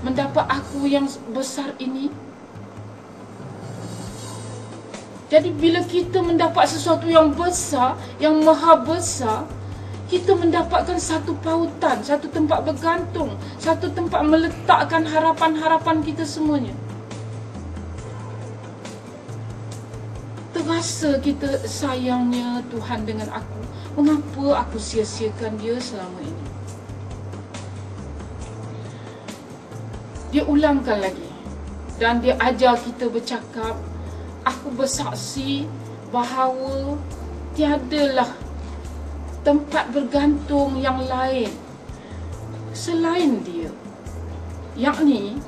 mendapat aku yang besar ini? Jadi bila kita mendapat sesuatu yang besar, yang maha besar, kita mendapatkan satu pautan, satu tempat bergantung, satu tempat meletakkan harapan-harapan kita semuanya. Terasa kita sayangnya Tuhan dengan aku. Mengapa aku sia-siakan dia selama ini? Dia ulangkan lagi. Dan dia ajar kita bercakap, aku bersaksi bahawa tiadalah tempat bergantung yang lain selain dia. Yakni,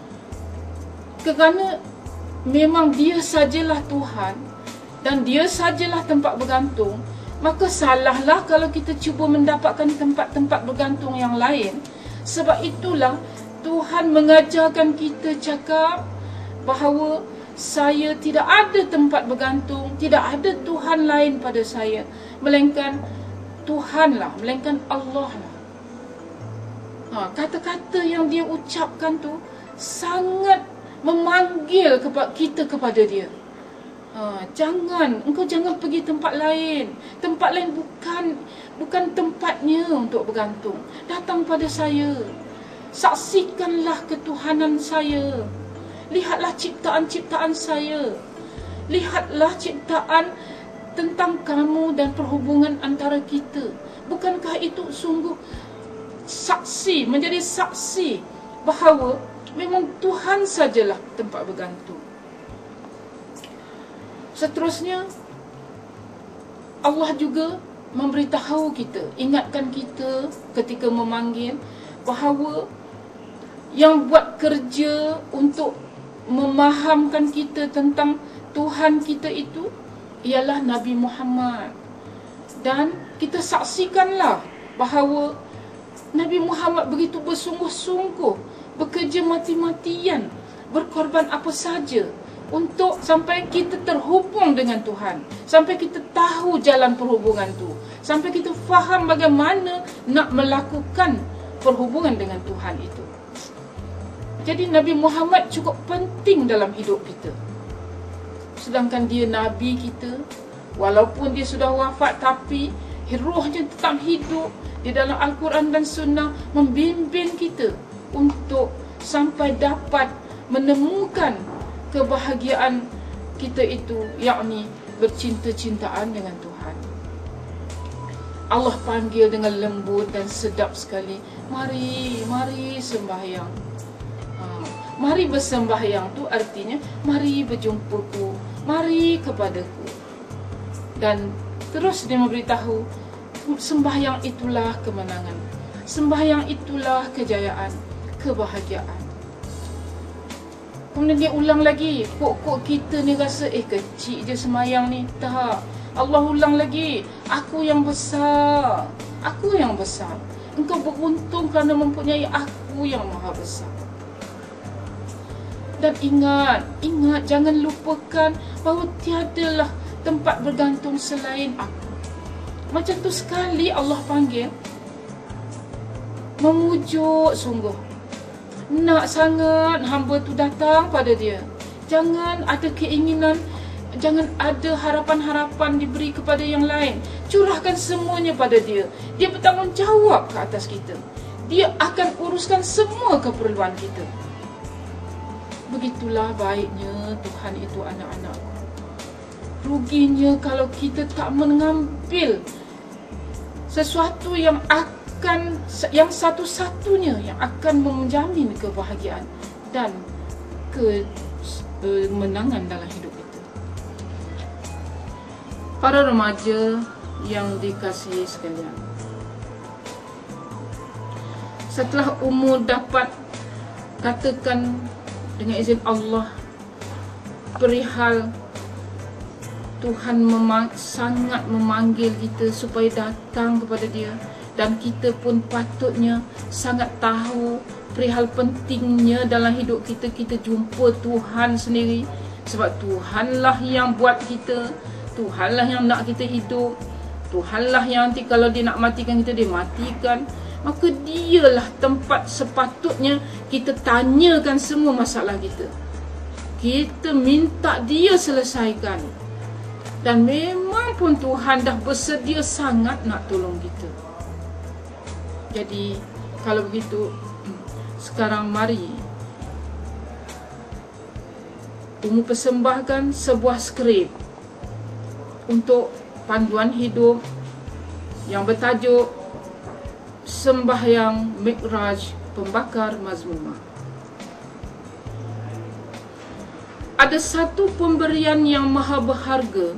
kerana memang dia sajalah Tuhan dan dia sajalah tempat bergantung, maka salahlah kalau kita cuba mendapatkan tempat-tempat bergantung yang lain. Sebab itulah Tuhan mengajarkan kita cakap bahawa saya tidak ada tempat bergantung, tidak ada Tuhan lain pada saya, melainkan Tuhanlah, melainkan Allah lah. Kata-kata yang dia ucapkan tu sangat memanggil kita kepada dia. Engkau jangan pergi tempat lain. Tempat lain bukan tempatnya untuk bergantung. Datang pada saya. Saksikanlah ketuhanan saya. Lihatlah ciptaan-ciptaan saya. Lihatlah ciptaan tentang kamu dan perhubungan antara kita. Bukankah itu sungguh saksi, menjadi saksi bahawa memang Tuhan sajalah tempat bergantung. Seterusnya, Allah juga memberitahu kita, ingatkan kita ketika memanggil bahawa yang buat kerja untuk memahamkan kita tentang Tuhan kita itu ialah Nabi Muhammad. Dan kita saksikanlah bahawa Nabi Muhammad begitu bersungguh-sungguh, bekerja mati-matian, berkorban apa saja untuk sampai kita terhubung dengan Tuhan, sampai kita tahu jalan perhubungan tu, sampai kita faham bagaimana nak melakukan perhubungan dengan Tuhan itu. Jadi Nabi Muhammad cukup penting dalam hidup kita. Sedangkan dia Nabi kita, walaupun dia sudah wafat, tapi rohnya tetap hidup di dalam Al-Quran dan Sunnah, membimbing kita untuk sampai dapat menemukan kebahagiaan kita itu, yakni bercinta-cintaan dengan Tuhan. Allah panggil dengan lembut dan sedap sekali, mari, mari sembahyang. Mari bersembahyang tu artinya mari berjumpaku, mari kepadaku. Dan terus dia memberitahu, sembahyang itulah kemenangan, sembahyang itulah kejayaan, kebahagiaan. Kemudian dia ulang lagi, kok kita ni rasa kecil je sembahyang ni. Tak, Allah ulang lagi, aku yang besar, aku yang besar. Engkau beruntung kerana mempunyai aku yang maha besar. Dan ingat, jangan lupakan bahawa tiadalah tempat bergantung selain aku. Macam tu sekali Allah panggil, memujuk sungguh. Nak sangat hamba tu datang pada dia. Jangan ada keinginan, jangan ada harapan-harapan diberi kepada yang lain. Curahkan semuanya pada dia. Dia bertanggungjawab ke atas kita. Dia akan uruskan semua keperluan kita. Begitulah baiknya Tuhan itu anak-anakku. Ruginya kalau kita tak mengambil sesuatu yang satu-satunya yang akan menjamin kebahagiaan dan kemenangan dalam hidup kita. Para remaja yang dikasihi sekalian, setelah umur dapat, katakan dengan izin Allah, perihal Tuhan sangat memanggil kita supaya datang kepada dia, dan kita pun patutnya sangat tahu perihal pentingnya dalam hidup kita, kita jumpa Tuhan sendiri. Sebab Tuhanlah yang buat kita, Tuhanlah yang nak kita hidup, Tuhanlah yang nanti kalau dia nak matikan kita, dia matikan. maka dialah tempat sepatutnya kita tanyakan semua masalah kita. Kita minta dia selesaikan. Dan memang pun Tuhan dah bersedia sangat nak tolong kita. Jadi kalau begitu, sekarang mari Umu persembahkan sebuah skrip untuk panduan hidup yang bertajuk Sembahyang Mikraj Pembakar Mazmumah. Ada satu pemberian yang maha berharga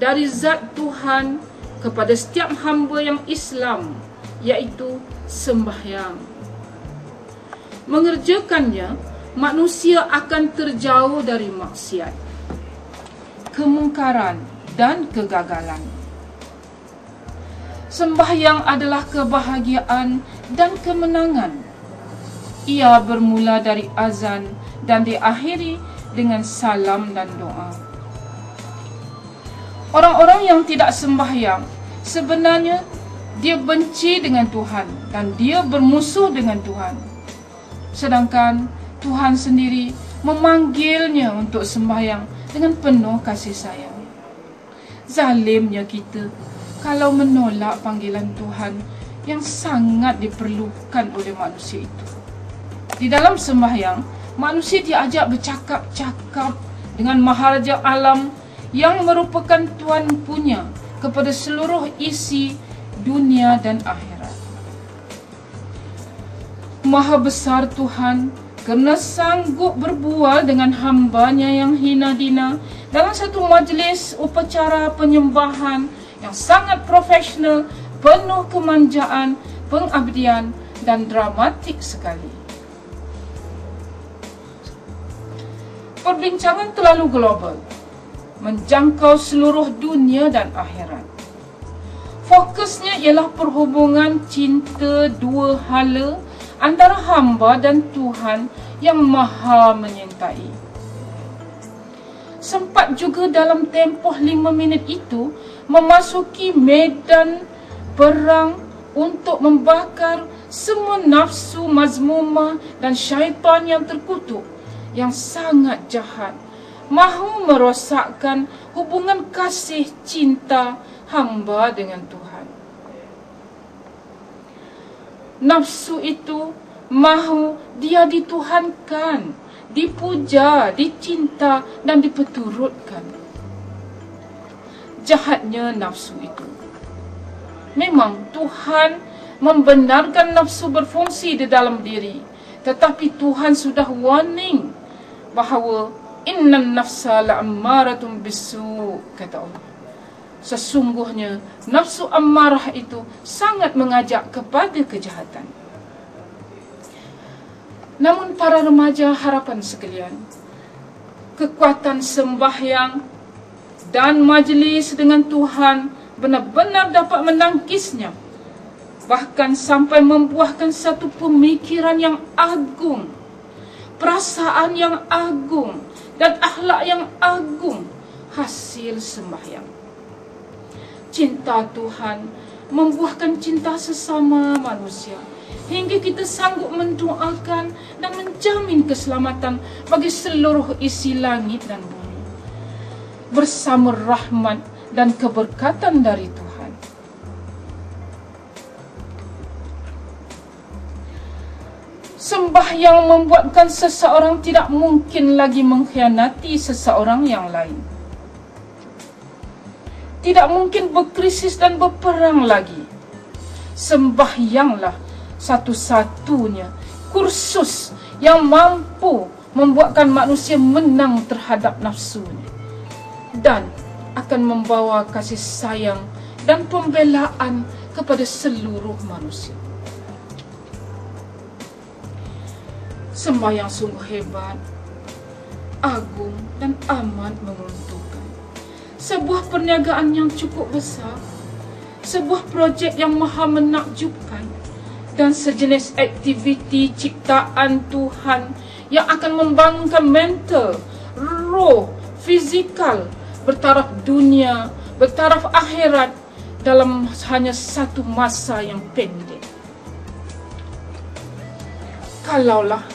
dari zat Tuhan kepada setiap hamba yang Islam, iaitu sembahyang. Mengerjakannya, manusia akan terjauh dari maksiat, kemungkaran dan kegagalan. Sembahyang adalah kebahagiaan dan kemenangan. Ia bermula dari azan dan diakhiri dengan salam dan doa. Orang-orang yang tidak sembahyang sebenarnya dia benci dengan Tuhan dan dia bermusuh dengan Tuhan. Sedangkan Tuhan sendiri memanggilnya untuk sembahyang dengan penuh kasih sayang. Zalimnya kita kalau menolak panggilan Tuhan yang sangat diperlukan oleh manusia itu. Di dalam sembahyang, manusia diajak bercakap-cakap dengan Maharaja Alam yang merupakan Tuan punya kepada seluruh isi dunia dan akhirat. Maha besar Tuhan kerana sanggup berbual dengan hambanya yang hina dina dalam satu majlis upacara penyembahan yang sangat profesional, penuh kemanjaan, pengabdian dan dramatik sekali. Perbincangan terlalu global, menjangkau seluruh dunia dan akhirat. Fokusnya ialah perhubungan cinta dua hala antara hamba dan Tuhan yang maha menyintai. Sempat juga dalam tempoh 5 minit itu memasuki medan perang untuk membakar semua nafsu mazmumah dan syaitan yang terkutuk, yang sangat jahat, mahu merosakkan hubungan kasih cinta hamba dengan Tuhan. Nafsu itu mahu dia dituhankan, dipuja, dicinta dan diperturutkan. Jahatnya nafsu itu. Memang Tuhan membenarkan nafsu berfungsi di dalam diri, tetapi Tuhan sudah warning bahawa innan nafsa la'ammaratun bisu, kata Allah. Sesungguhnya nafsu ammarah itu sangat mengajak kepada kejahatan. Namun para remaja harapan sekalian, kekuatan sembahyang dan majlis dengan Tuhan benar-benar dapat menangkisnya, bahkan sampai membuahkan satu pemikiran yang agung, perasaan yang agung dan akhlak yang agung hasil sembahyang. Cinta Tuhan membuahkan cinta sesama manusia, hingga kita sanggup mendoakan dan menjamin keselamatan bagi seluruh isi langit dan bumi, bersama rahmat dan keberkatan dari Tuhan. Sembahyang membuatkan seseorang tidak mungkin lagi mengkhianati seseorang yang lain. Tidak mungkin berkrisis dan berperang lagi. Sembahyanglah satu-satunya kursus yang mampu membuatkan manusia menang terhadap nafsunya dan akan membawa kasih sayang dan pembelaan kepada seluruh manusia. Sembahyang sungguh hebat, agung dan amat menguntungkan. Sebuah perniagaan yang cukup besar, sebuah projek yang maha menakjubkan, dan sejenis aktiviti ciptaan Tuhan yang akan membangunkan mental, roh, fizikal, bertaraf dunia, bertaraf akhirat dalam hanya satu masa yang pendek. Kalaulah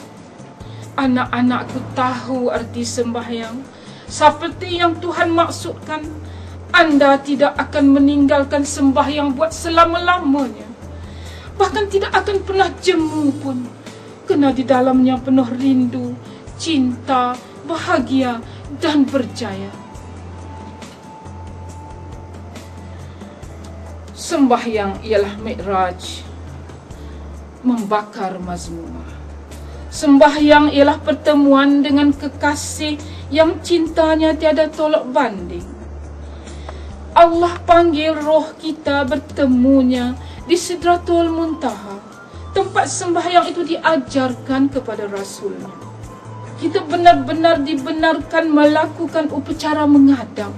anak-anakku tahu arti sembahyang seperti yang Tuhan maksudkan, anda tidak akan meninggalkan sembahyang buat selama-lamanya. Bahkan tidak akan pernah jemu pun, kerana di dalamnya penuh rindu, cinta, bahagia dan berjaya. Sembahyang ialah mi'raj, membakar mazmumah. Sembahyang ialah pertemuan dengan kekasih yang cintanya tiada tolak banding. Allah panggil roh kita bertemunya di Sidratul Muntaha, tempat sembahyang itu diajarkan kepada Rasulnya. Kita benar-benar dibenarkan melakukan upacara menghadap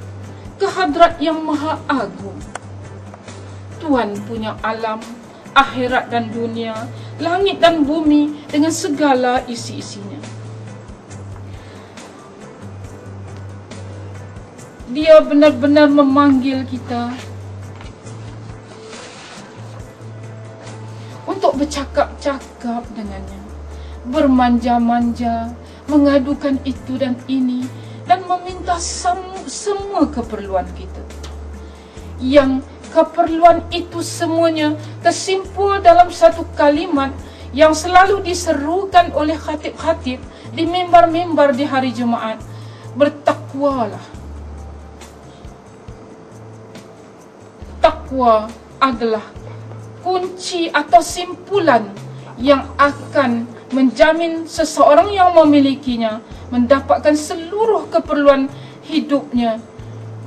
ke hadrat yang maha agung. Tuhan punya alam, akhirat dan dunia, langit dan bumi dengan segala isi-isinya. Dia benar-benar memanggil kita untuk bercakap-cakap dengannya, bermanja-manja, mengadukan itu dan ini, dan meminta semua keperluan kita. Yang keperluan itu semuanya tersimpul dalam satu kalimat yang selalu diserukan oleh khatib-khatib di mimbar-mimbar di hari Jumaat. Bertakwalah. Takwa adalah kunci atau simpulan yang akan menjamin seseorang yang memilikinya mendapatkan seluruh keperluan hidupnya,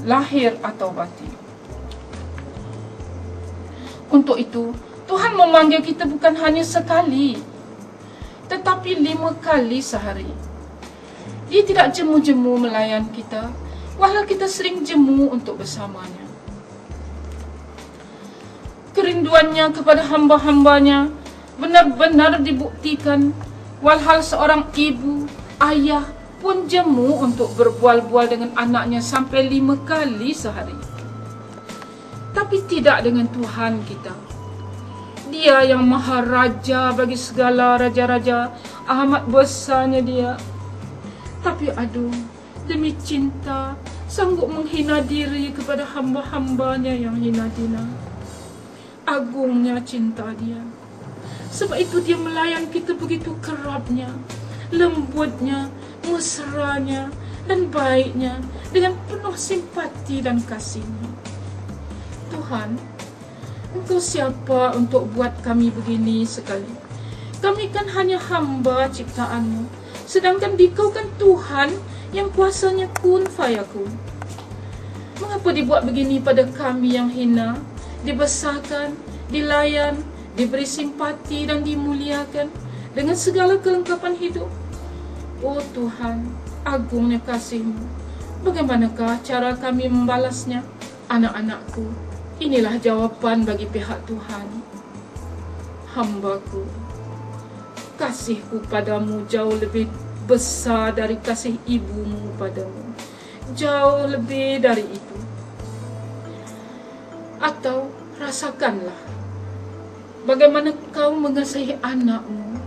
lahir atau batin. Untuk itu, Tuhan memanggil kita bukan hanya sekali, tetapi 5 kali sehari. Dia tidak jemu-jemu melayan kita, walau kita sering jemu untuk bersamanya. Kerinduannya kepada hamba-hambanya benar-benar dibuktikan, walhal seorang ibu, ayah pun jemu untuk berbual-bual dengan anaknya sampai 5 kali sehari. Tapi tidak dengan Tuhan kita. Dia yang maha raja bagi segala raja-raja, amat besarnya dia. Tapi aduh, demi cinta, sanggup menghina diri kepada hamba-hambanya yang hina dina. Agungnya cinta dia. Sebab itu dia melayan kita begitu kerapnya, lembutnya, mesranya, dan baiknya, dengan penuh simpati dan kasihnya. Tuhan, Engkau siapa untuk buat kami begini sekali? Kami kan hanya hamba ciptaan-Mu, sedangkan Dikau kan Tuhan yang kuasanya kun fayakun. Mengapa dibuat begini pada kami yang hina, dibesarkan, dilayan, diberi simpati dan dimuliakan dengan segala kelengkapan hidup? Oh Tuhan, agungnya kasih-Mu. Bagaimanakah cara kami membalasnya? Anak-anakku, inilah jawapan bagi pihak Tuhan. Hambaku, kasihku padamu jauh lebih besar dari kasih ibumu padamu. Jauh lebih dari itu. Atau rasakanlah bagaimana kau mengasihi anakmu,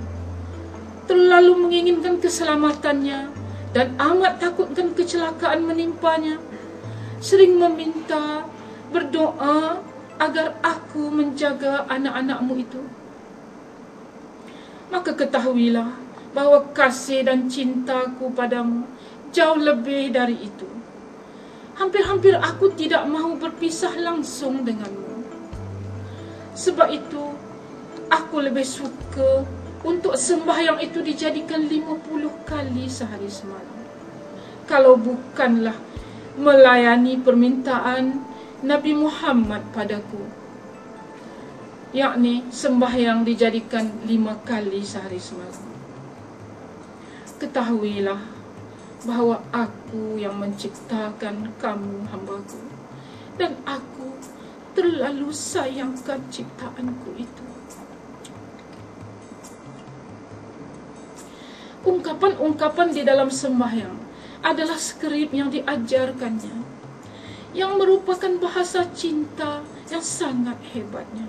terlalu menginginkan keselamatannya dan amat takutkan kecelakaan menimpanya, sering meminta, berdoa agar aku menjaga anak-anakmu itu. Maka ketahuilah bahwa kasih dan cintaku padamu jauh lebih dari itu. Hampir-hampir aku tidak mahu berpisah langsung denganmu. Sebab itu, aku lebih suka untuk sembahyang itu dijadikan 50 kali sehari semalam. Kalau bukanlah melayani permintaan Nabi Muhammad padaku, yakni sembahyang dijadikan 5 kali sehari semalam. Ketahuilah bahawa aku yang menciptakan kamu, hambaku, dan aku terlalu sayangkan ciptaanku itu. Ungkapan-ungkapan di dalam sembahyang adalah skrip yang diajarkannya, yang merupakan bahasa cinta yang sangat hebatnya.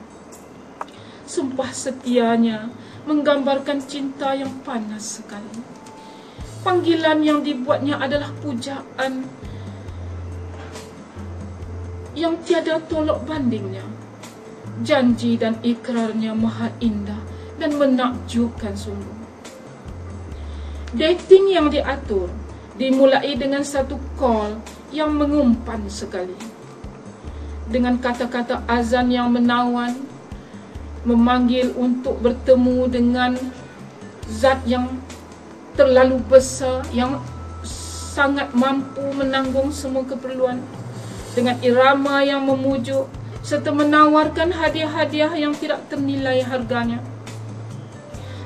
Sumpah setianya menggambarkan cinta yang panas sekali. Panggilan yang dibuatnya adalah pujaan yang tiada tolok bandingnya. Janji dan ikrarnya maha indah dan menakjubkan sungguh. Dating yang diatur dimulai dengan satu call yang mengumpan sekali, dengan kata-kata azan yang menawan, memanggil untuk bertemu dengan zat yang terlalu besar, yang sangat mampu menanggung semua keperluan, dengan irama yang memujuk serta menawarkan hadiah-hadiah yang tidak ternilai harganya.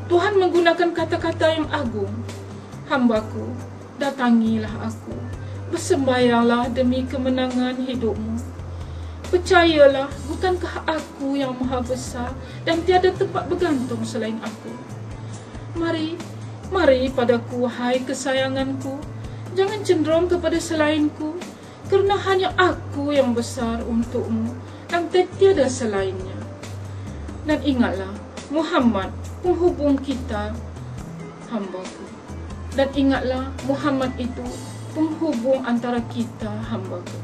Tuhan menggunakan kata-kata yang agung. Hambaku, datangilah aku, bersembahyanglah demi kemenangan hidupmu. Percayalah, bukankah aku yang maha besar dan tiada tempat bergantung selain aku. Mari padaku, wahai kesayanganku, jangan cenderung kepada selainku, kerana hanya aku yang besar untukmu dan tiada selainnya. Dan ingatlah, Muhammad penghubung kita, hambaku. Dan ingatlah, Muhammad itu penghubung antara kita, hambaku.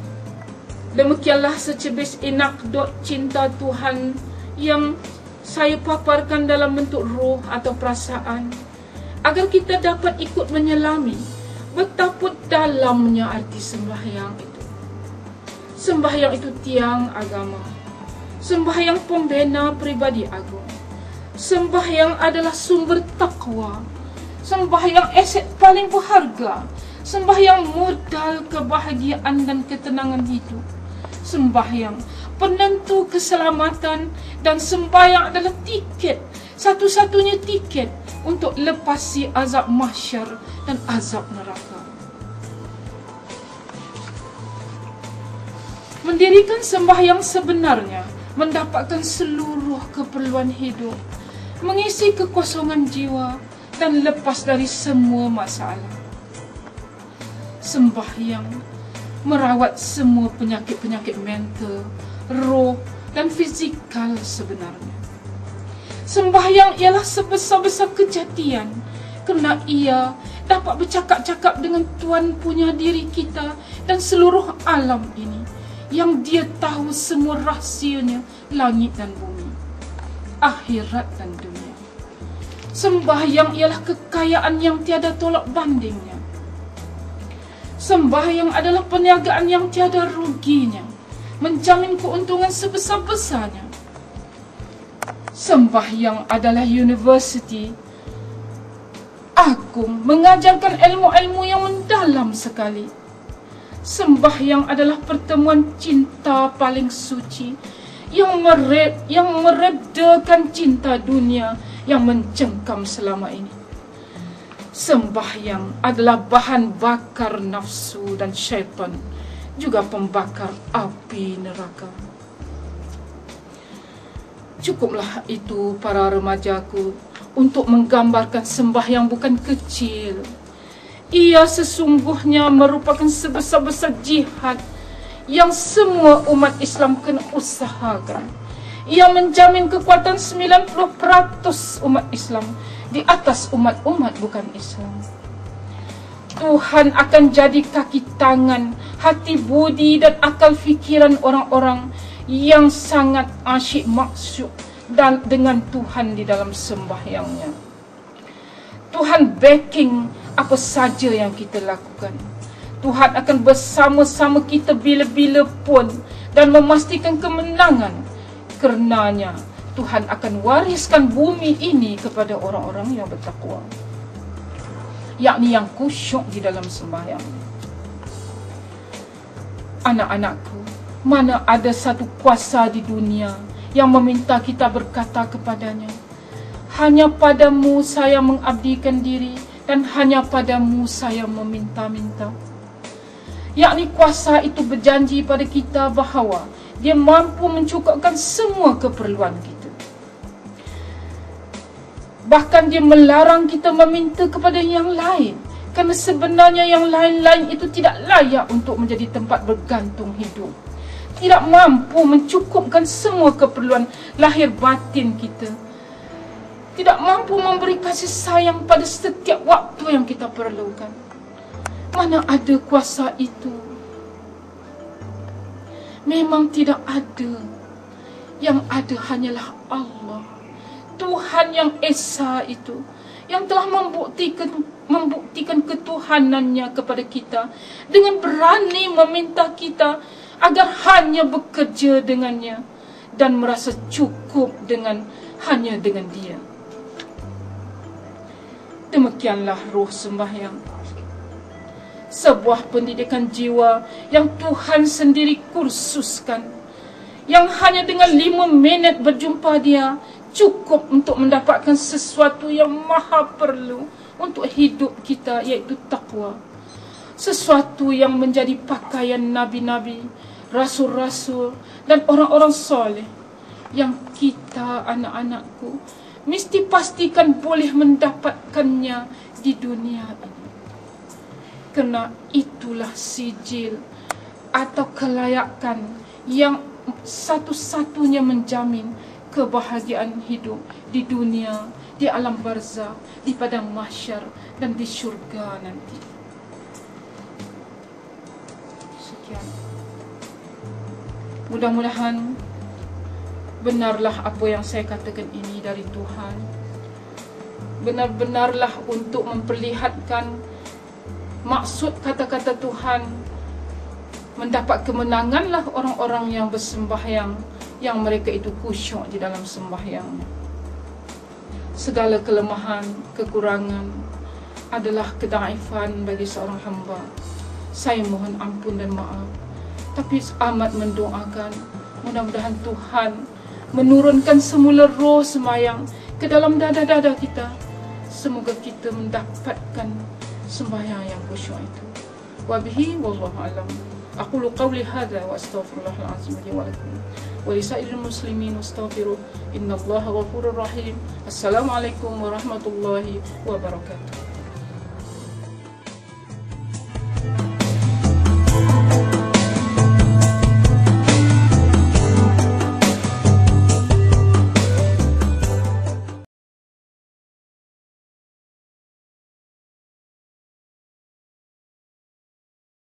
Demikianlah secebis anekdot cinta Tuhan yang saya paparkan dalam bentuk roh atau perasaan, agar kita dapat ikut menyelami betapa dalamnya arti sembahyang itu. Sembahyang itu tiang agama. Sembahyang pembina pribadi agung. Sembahyang adalah sumber takwa. Sembahyang aset paling berharga. Sembahyang modal kebahagiaan dan ketenangan hidup. Sembahyang penentu keselamatan, dan sembahyang adalah tiket, satu-satunya tiket untuk lepasi azab mahsyar dan azab neraka. Mendirikan sembahyang sebenarnya mendapatkan seluruh keperluan hidup, mengisi kekosongan jiwa dan lepas dari semua masalah. Sembahyang merawat semua penyakit-penyakit mental, roh dan fizikal sebenarnya. Sembahyang ialah sebesar-besar kejadian, kerana ia dapat bercakap-cakap dengan Tuhan punya diri kita dan seluruh alam ini, yang Dia tahu semua rahsianya, langit dan bumi, akhirat dan dunia. Sembahyang ialah kekayaan yang tiada tolak bandingnya. Sembahyang adalah perniagaan yang tiada ruginya, menjamin keuntungan sebesar-besarnya. Sembahyang adalah universiti agung, mengajarkan ilmu-ilmu yang mendalam sekali. Sembahyang adalah pertemuan cinta paling suci yang meredakan cinta dunia yang mencengkam selama ini. Sembahyang adalah bahan bakar nafsu dan syaitan, juga pembakar api neraka. Cukuplah itu para remajaku untuk menggambarkan sembahyang bukan kecil. Ia sesungguhnya merupakan sebesar-besar jihad yang semua umat Islam kena usahakan. Ia menjamin kekuatan 90% umat Islam di atas umat-umat bukan Islam. Tuhan akan jadi kaki tangan, hati budi dan akal fikiran orang-orang yang sangat asyik maksud dan dengan Tuhan di dalam sembahyangnya. Tuhan backing apa saja yang kita lakukan. Tuhan akan bersama-sama kita bila-bila pun dan memastikan kemenangan. Karenanya Tuhan akan wariskan bumi ini kepada orang-orang yang bertakwa, yakni yang khusyuk di dalam sembahyang. Anak-anakku, mana ada satu kuasa di dunia yang meminta kita berkata kepadanya, hanya padamu saya mengabdikan diri dan hanya padamu saya meminta-minta. Yakni kuasa itu berjanji pada kita bahawa dia mampu mencukupkan semua keperluan kita. Bahkan dia melarang kita meminta kepada yang lain, kerana sebenarnya yang lain-lain itu tidak layak untuk menjadi tempat bergantung hidup, tidak mampu mencukupkan semua keperluan lahir batin kita. tidak mampu memberi kasih sayang pada setiap waktu yang kita perlukan. Mana ada kuasa itu? Memang tidak ada. Yang ada hanyalah Allah, Tuhan yang Esa itu, yang telah membuktikan ketuhanannya kepada kita dengan berani meminta kita agar hanya bekerja dengannya dan merasa cukup hanya dengan Dia. Demikianlah roh sembahyang, sebuah pendidikan jiwa yang Tuhan sendiri kursuskan, yang hanya dengan 5 minit berjumpa Dia cukup untuk mendapatkan sesuatu yang maha perlu untuk hidup kita, iaitu takwa. Sesuatu yang menjadi pakaian nabi-nabi, rasul-rasul dan orang-orang soleh, yang kita, anak-anakku, mesti pastikan boleh mendapatkannya di dunia ini. Kerana itulah sijil atau kelayakan yang satu-satunya menjamin kebahagiaan hidup di dunia, di alam barzakh, di padang mahsyar dan di syurga nanti. Sekian. Mudah-mudahan benarlah apa yang saya katakan ini dari Tuhan. Benar-benarlah untuk memperlihatkan maksud kata-kata Tuhan. Mendapat kemenanganlah orang-orang yang bersembahyang, yang mereka itu khusyuk di dalam sembahyangnya. Segala kelemahan, kekurangan adalah kedaifan bagi seorang hamba. Saya mohon ampun dan maaf, tapi amat mendoakan mudah-mudahan Tuhan menurunkan semula roh sembahyang ke dalam dada-dada kita. Semoga kita mendapatkan sembahyang yang khusyuk itu. Wabihi wallahu alam. Aqulu qawli hadha wa astaghfirullahal azim li wa lakum wa lisairil muslimin wastaghfiruh innallaha ghafurur rahim. Assalamualaikum warahmatullahi wabarakatuh.